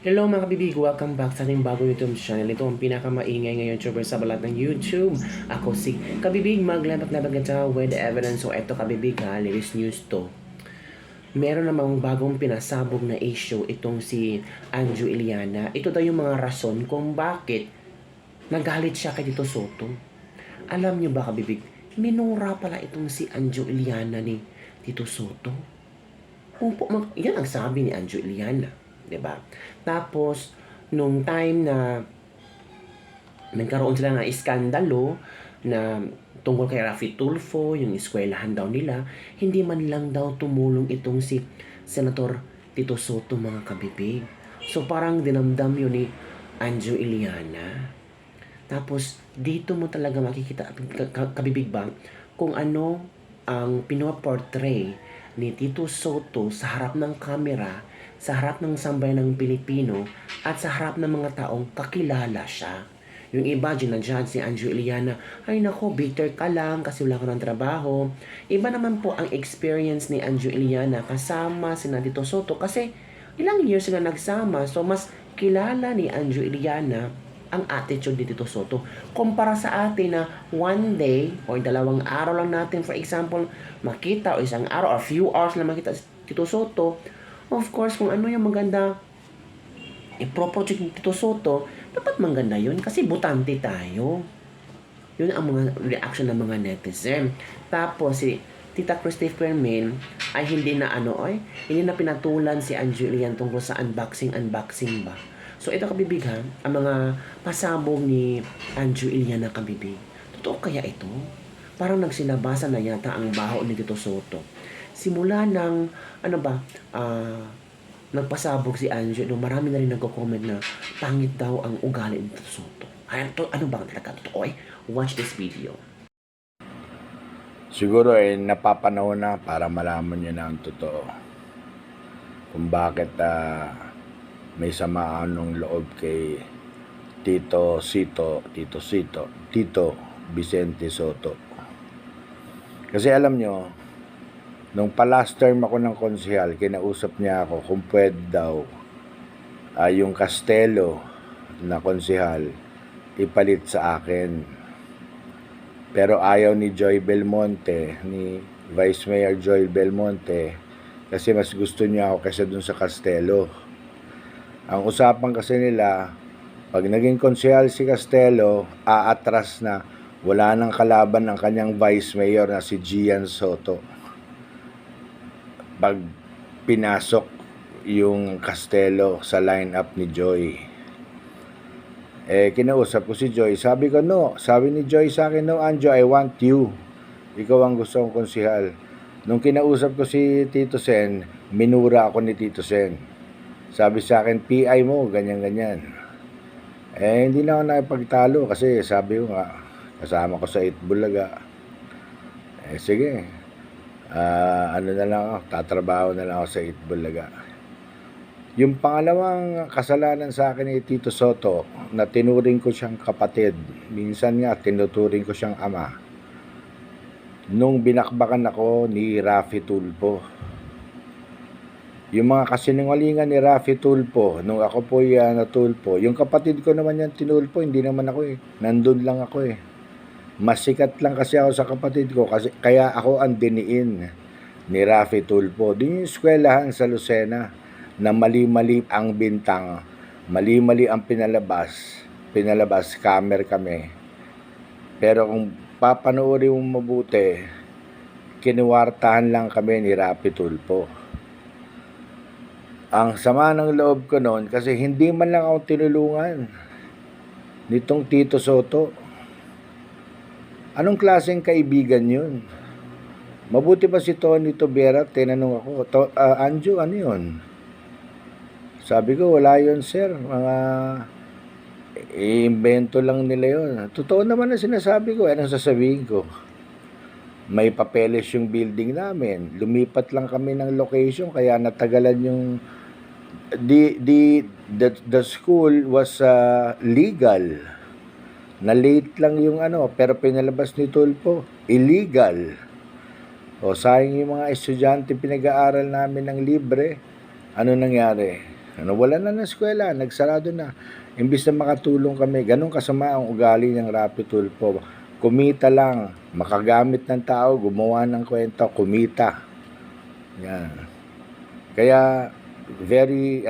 Hello mga kabibig, welcome back sa ating bagong YouTube channel. Ito ang pinakamaingay ngayon YouTuber sa balat ng YouTube. Ako si Kabibig, maglabat-labat ka with evidence. So eto kabibig ha, latest news to. Meron namang bagong pinasabog na issue itong si Anjo Iliana. Ito daw yung mga rason kung bakit nagalit siya kay Tito Soto. Alam niyo ba kabibig, minura pala itong si Anjo Iliana ni Tito Soto. Upo, yan ang sabi ni Anjo Iliana. 'Di ba? Tapos nung time na nagkaroon sila ng iskandalo na tungkol kay Raffy Tulfo, yung eskwelahan daw nila, hindi man lang daw tumulong itong si Senator Tito Soto mga kabibig. So parang dinamdam yun ni Anjo Iliana. Tapos dito mo talaga makikita kabibig ba kung ano ang pinoportray ni Tito Soto sa harap ng kamera, sa harap ng sambayan ng Pilipino, at sa harap ng mga taong kakilala siya. Yung iba, ginadjudge si Anjo Iliana, ay nako, bitter ka lang kasi wala ka ng trabaho. Iba naman po ang experience ni Anjo Iliana kasama si Tito Soto kasi ilang years sila nagsama, so mas kilala ni Anjo Iliana ang attitude ni Tito Soto. Kumpara sa atin na one day or dalawang araw lang natin, for example, makita o isang araw or few hours lang makita si Tito Soto, of course, kung ano yung maganda i-project ni Tito Soto, dapat maganda yun kasi butante tayo. Yun ang mga reaction ng mga netizen. Tapos, si Tita Christopher Fermin ay hindi na hindi na pinatulan si Anjo Iliana tungkol sa unboxing ba. So, ito kabibig ha, ang mga pasabog ni Anjo Iliana kabibig. Totoo kaya ito? Parang nagsilabasan na yata ang baho ni Tito Soto. Simula ng, nagpasabog si Anjo, marami na rin nagko-comment na pangit daw ang ugali ni Tito Soto. Ano bang talaga totoo? Watch this video. Siguro napapanahon na para malaman nyo na ang totoo. Kung bakit may samaan ng loob kay Tito Vicente Soto. Kasi alam nyo, nung pa-last term ako ng konsehal, kinausap niya ako kung pwede daw yung Castelo na konsehal ipalit sa akin. Pero ayaw ni Joy Belmonte, ni Vice Mayor Joy Belmonte, kasi mas gusto niya ako kaysa dun sa Castelo. Ang usapan kasi nila, pag naging konsehal si Castelo, aatras na, wala nang kalaban ng kanyang Vice Mayor na si Gian Soto. Pag pinasok yung Castelo sa lineup ni Joy. Kinausap ko si Joy. Sabi ko, no. Sabi ni Joy sa akin, no, Anjo, I want you. Ikaw ang gusto kong konsehal. Nung kinausap ko si Tito Sen, minura ako ni Tito Sen. Sabi sa akin, PI mo, ganyan-ganyan. Hindi na ako nakipagtalo kasi sabi ko nga, kasama ko sa Itbulaga. Sige. Ano na lang ako, tatrabaho na lang ako sa Itbulaga. Yung pangalawang kasalanan sa akin ni Tito Soto, na tinuring ko siyang kapatid, minsan nga tinuturing ko siyang ama, nung binakbakan ako ni Raffy Tulfo. Yung mga kasinungalingan ni Raffy Tulfo, nung ako po natulpo, yung kapatid ko naman yan tinulpo, hindi naman ako nandun lang ako Mas sikat lang kasi ako sa kapatid ko, kasi kaya ako ang diniin ni Raffy Tulfo. Din yung eskwelahan sa Lucena, na mali-mali ang bintang, mali-mali ang pinalabas, camera kami. Pero kung papanoorin mo mabuti, kinuwartahan lang kami ni Raffy Tulfo. Ang sama ng loob ko noon kasi hindi man lang ako tinulungan nitong Tito Soto. Anong klaseng kaibigan yun? Mabuti pa si Tony Tobera, tinanong ako, Anjo, ano yun? Sabi ko, wala yun sir, mga i-invento lang nila yun. Totoo naman ang sinasabi ko, anong sasabihin ko? May papeles yung building namin, lumipat lang kami ng location, kaya natagalan yung, the school was legal. Na late lang yung pero pinalabas ni Tulfo, illegal. O sayang yung mga estudyante pinag-aaral namin ng libre. Ano nangyari? Nawalan na ng eskwela, nagsarado na. Imbis na makatulong kami, ganun kasama ang ugali ng Rafi Tulfo. Kumita lang, makagamit ng tao, gumawa ng kwento, kumita. Yan. Kaya, very,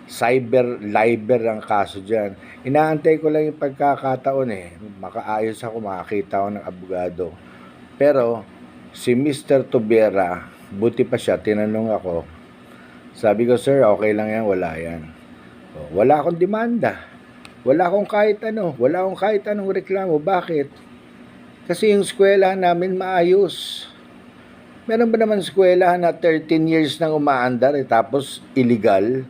cyber ang kaso dyan. Inaantay ko lang yung pagkakataon makaayos ako, makakita ako ng abogado. Pero, si Mr. Tobera, buti pa siya, tinanong ako, sabi ko, sir, okay lang yan, wala yan. Wala akong demanda. Wala akong kahit anong reklamo. Bakit? Kasi yung eskwela namin maayos. Meron ba naman eskwela na 13 years nang umaandar tapos illegal?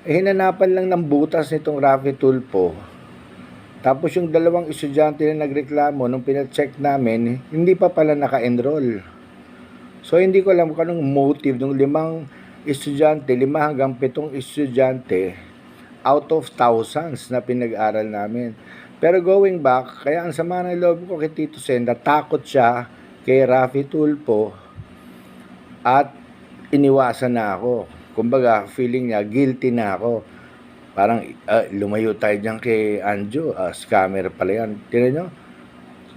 Hinanapan lang ng butas nitong Rafi Tulfo. Tapos yung 2 estudyante na nagreklamo nung pina-check namin, hindi pa pala naka-enroll. So hindi ko alam kung anong motive ng 5 estudyante, 5 hanggang 7 estudyante out of thousands na pinag-aral namin. Pero going back, kaya ang sama ng loob ko kay Tito Sen, natakot siya kay Rafi Tulfo at iniwasan na ako. Kumbaga, feeling niya, guilty na ako. Parang lumayo tayo dyan kay Anjo, scammer pala yan. Tinan nyo,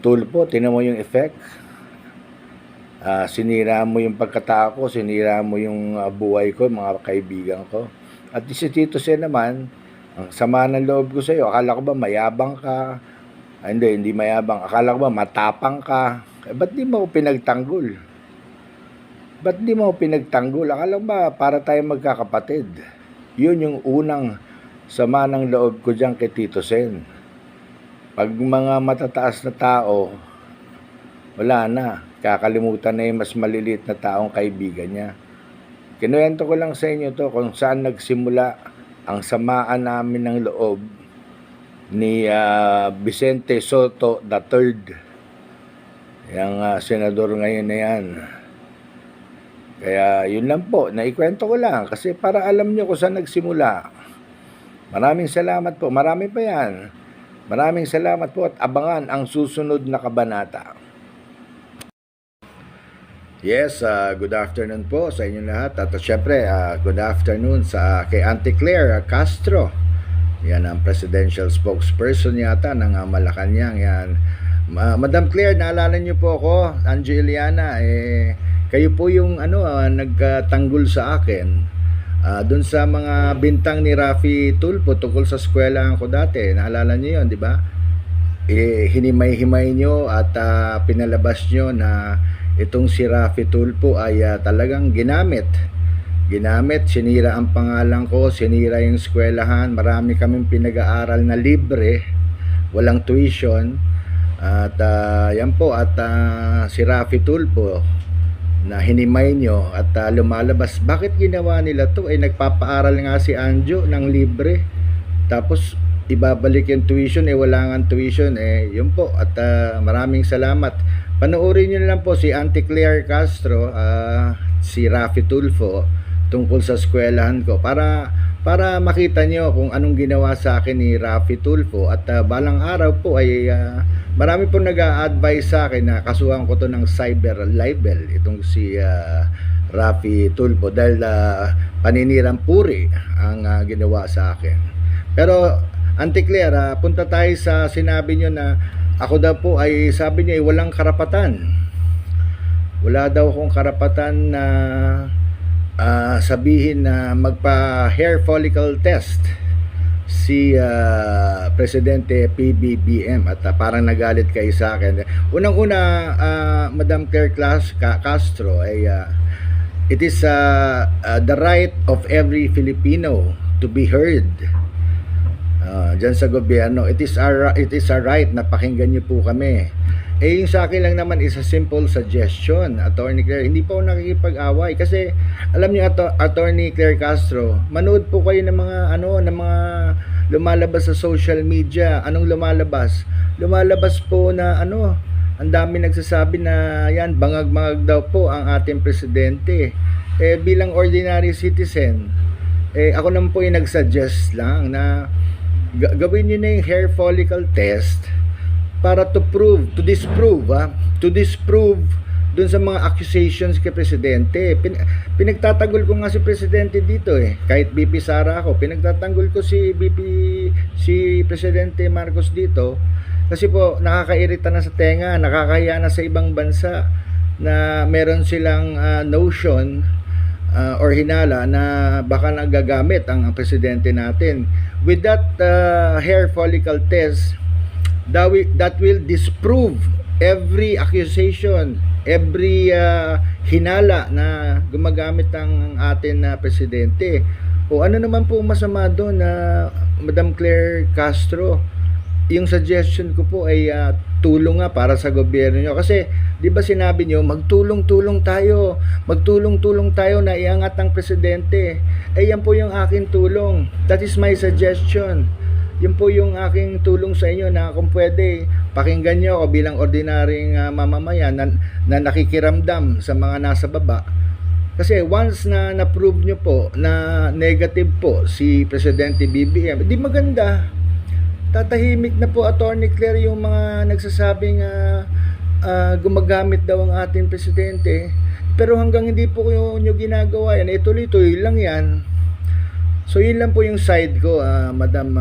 Tulfo, tinan mo yung effect. Sinira mo yung pagkatao ko, sinira mo yung buhay ko, mga kaibigan ko. At si Tito Sen naman, ang sama ng loob ko sa iyo, akala ko ba mayabang ka? Hindi mayabang. Akala ko ba matapang ka? Ba't di mo ako pinagtanggol? Akala ko ba para tayo magkakapatid? Yun yung unang sama ng loob ko dyan kay Tito Sen. Pag mga matataas na tao, wala na. Kakalimutan na yung mas maliliit na taong kaibigan niya. Kinuwento ko lang sa inyo to kung saan nagsimula ang samaan namin ng loob ni Vicente Soto III. Yung senador ngayon na yan. Kaya yun lang po, naikwento ko lang kasi para alam nyo kung saan nagsimula. Maraming salamat po, marami pa yan. Maraming salamat po at abangan ang susunod na kabanata. Yes, good afternoon po sa inyong lahat. At syempre, good afternoon kay Auntie Claire Castro. Yan ang presidential spokesperson yata ng Malacanang. Yan. Madam Claire, naalala niyo po ako, Anjo Iliana, kayo po yung nagtanggol sa akin dun sa mga bintang ni Rafi Tulfo tungkol sa eskwelahan ko dati. Naalala niyo yun, di ba? Hinimay-himay nyo at pinalabas nyo na itong si Rafi Tulfo ay talagang ginamit, sinira ang pangalan ko, sinira yung eskwelahan, marami kaming pinag-aaral na libre, walang tuition, at yan po, at si Rafi Tulfo na hinimay nyo at lumalabas. Bakit ginawa nila to? Nagpapaaral nga si Anjo ng libre, tapos ibabalik yung tuition, wala nga tuition, yun po, at maraming salamat. Panoorin nyo lang po si Auntie Claire Castro, si Rafi Tulfo tungkol sa eskwelahan ko para makita nyo kung anong ginawa sa akin ni Rafi Tulfo. At balang araw po ay marami po nag-a-advise sa akin na kasuhan ko to ng cyber libel itong si Rafi Tulfo dahil paninirang puri ang ginawa sa akin. Pero Auntie Claire, punta tayo sa sinabi nyo na ako daw po ay, sabi niya, walang karapatan. Wala daw akong karapatan na sabihin na magpa-hair follicle test si Presidente PBBM at parang nagalit kayo sa akin. Unang-una, Madam Claire Castro, it is the right of every Filipino to be heard. Diyan sa gobyerno, it is our right na pakinggan niyo po kami. Yung sa akin lang naman is a simple suggestion, Attorney Claire. Hindi po ako nakikipag-away kasi alam niyo, Attorney Claire Castro, manood po kayo ng mga lumalabas sa social media. Anong lumalabas? Lumalabas po na ang dami nagsasabi na yan, bangag-bangag daw po ang ating presidente. Bilang ordinary citizen, ako naman po yung nagsuggest lang na gawin nyo na yung hair follicle test para to disprove doon sa mga accusations kay Presidente. Pinagtatanggol ko nga si Presidente dito eh. Kahit BP Sara ako, pinagtatanggol ko si Presidente Marcos dito. Kasi po, nakakairita na sa tenga, nakakahiya na sa ibang bansa na meron silang notion or hinala na baka nagagamit ang Presidente natin. With that hair follicle test, that will disprove every accusation, every hinala na gumagamit ang atin na presidente. O ano naman po masama doon na Madam Claire Castro? Yung suggestion ko po ay tulong nga para sa gobyerno nyo. Kasi di ba sinabi nyo, magtulong-tulong tayo na iangat ang presidente. Yan po yung aking tulong. That is my suggestion. Yun po yung aking tulong sa inyo na kung pwede, pakinggan nyo ako bilang ordinaryong mamamayan na nakikiramdam sa mga nasa baba. Kasi once na na-prove nyo po na negative po si Presidente BBM, di maganda. Tatahimik na po, Attorney Claire, yung mga nagsasabing gumagamit daw ang ating Presidente. Pero hanggang hindi po nyo ginagawa yan, tuloy-tuloy lang yan. So yun lang po yung side ko, Madam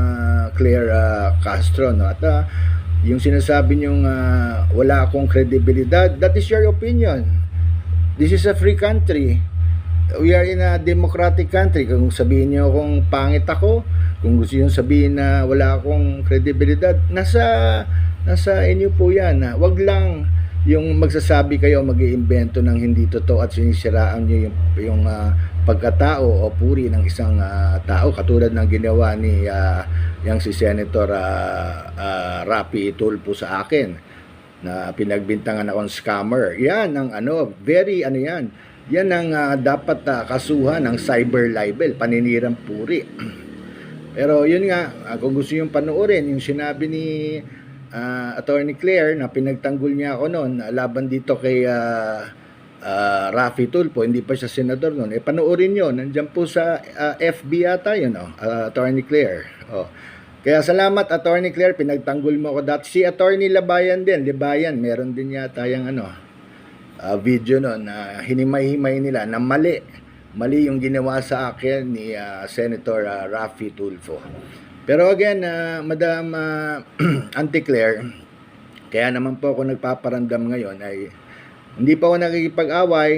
Claire Castro, no? At yung sinasabi nyong wala akong credibilidad, that is your opinion. This is a free country. We are in a democratic country. Kung sabihin nyo kung pangit ako, kung gusto nyo sabihin na wala akong credibilidad, nasa inyo po yan. Wag lang yung magsasabi kayo, mag-iimbento ng hindi totoo at sinisiraan nyo yung pagkatao o puri ng isang tao, katulad ng ginawa ni yang si Senator Raffy Tulfo sa akin, na pinagbintangan akong scammer. Yan ang very yan. Yan ang dapat kasuhan ng cyber libel, paninirang puri. Pero yun nga, kung gusto yung panoorin, yung sinabi ni Attorney Claire na pinagtanggol niya ako noon laban dito kay Raffy Tulfo, hindi pa siya senador noon. Panoorin nyo, nandyan po sa FB yata yun, Attorney Claire. Kaya salamat, Attorney Claire, pinagtanggol mo ako dati. Si Attorney Labayan din, meron din yata yung video noon na hinimay-himay nila na mali yung ginawa sa akin ni Senator Raffy Tulfo. Pero again, Madam Auntie Claire, kaya naman po ako nagpaparamdam ngayon ay hindi pa ako nakikipag-away.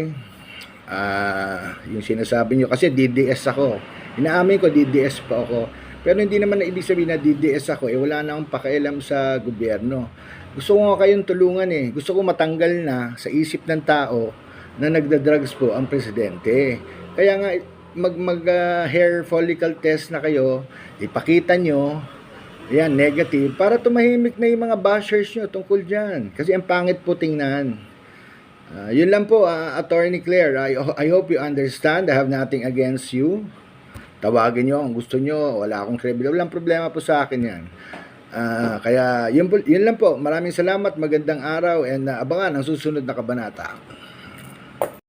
Yung sinasabi nyo, kasi DDS ako. Inaamin ko, DDS pa ako. Pero hindi naman na ibig sabihin na DDS ako. Wala na akong pakialam sa gobyerno. Gusto ko nga kayong tulungan eh. Gusto ko matanggal na sa isip ng tao na nagda-drugs po ang presidente. Kaya nga, hair follicle test na kayo, ipakita nyo, yan, negative, para tumahimik na yung mga bashers nyo tungkol dyan. Kasi ang pangit po tingnan. Yun lang po, Attorney Claire. I hope you understand. I have nothing against you. Tawagin nyo kung gusto nyo. Wala akong credibility. Walang problema po sa akin yan. Kaya yun lang po. Maraming salamat. Magandang araw. And abangan ang susunod na kabanata.